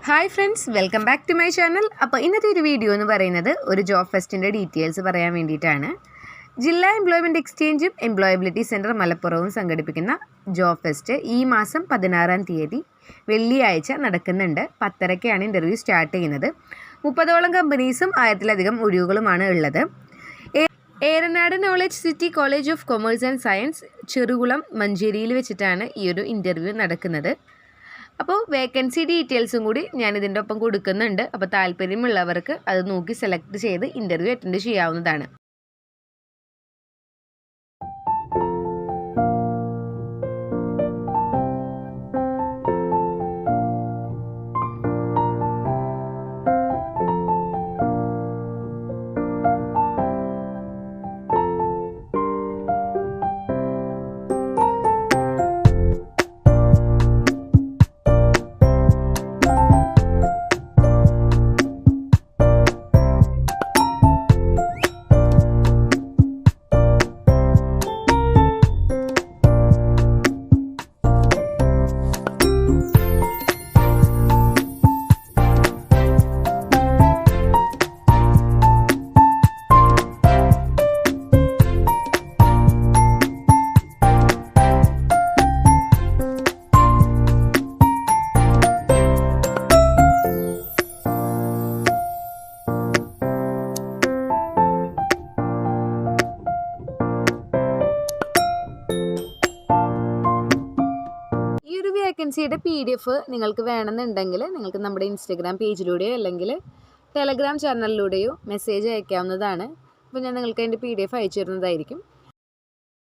Hi friends, welcome back to my channel. അപ്പോൾ ഇന്നത്തെ ഒരു വീഡിയോ എന്ന് പറയുന്നത് ഒരു ജോബ് ഫെസ്റ്റിൻ്റെ ഡീറ്റെയിൽസ് പറയാൻ വേണ്ടിയിട്ടാണ്. ജില്ലാ എംപ്ലോയ്മെൻറ്റ് എക്സ്ചേഞ്ചും എംപ്ലോയബിലിറ്റി സെൻറ്റർ മലപ്പുറവും സംഘടിപ്പിക്കുന്ന ജോബ് ഫെസ്റ്റ് ഈ മാസം 16-ാം തീയതി വെള്ളിയാഴ്ച നടക്കുന്നുണ്ട്. 10:30-ക്കാണ് ഇൻ്റർവ്യൂ സ്റ്റാർട്ട് ചെയ്യുന്നത്. 30ഓളം കമ്പനീസും 1000-ലധികം ഒഴിവുകളുമാണ് ഉള്ളത്. Eranad knowledge city college of commerce and science Cherukulam മഞ്ചേരിയിൽ വെച്ചിട്ടാണ് ഈ ഒരു ഇൻ്റർവ്യൂ നടക്കുന്നത്. അപ്പോൾ വേക്കൻസി ഡീറ്റെയിൽസും കൂടി ഞാൻ ഇതിൻ്റെ ഒപ്പം കൊടുക്കുന്നുണ്ട്. അപ്പോൾ താല്പര്യമുള്ളവർക്ക് അത് നോക്കി സെലക്ട് ചെയ്ത് ഇൻ്റർവ്യൂ അറ്റൻഡ് ചെയ്യാവുന്നതാണ്. വേക്കൻസിയുടെ PDF നിങ്ങൾക്ക് വേണമെന്നുണ്ടെങ്കിൽ നിങ്ങൾക്ക് നമ്മുടെ ഇൻസ്റ്റഗ്രാം പേജിലൂടെയോ അല്ലെങ്കിൽ ടെലഗ്രാം ചാനലിലൂടെയോ മെസ്സേജ് അയക്കാവുന്നതാണ്. അപ്പോൾ ഞാൻ നിങ്ങൾക്ക് അതിൻ്റെ PDF അയച്ചു തരുന്നതായിരിക്കും.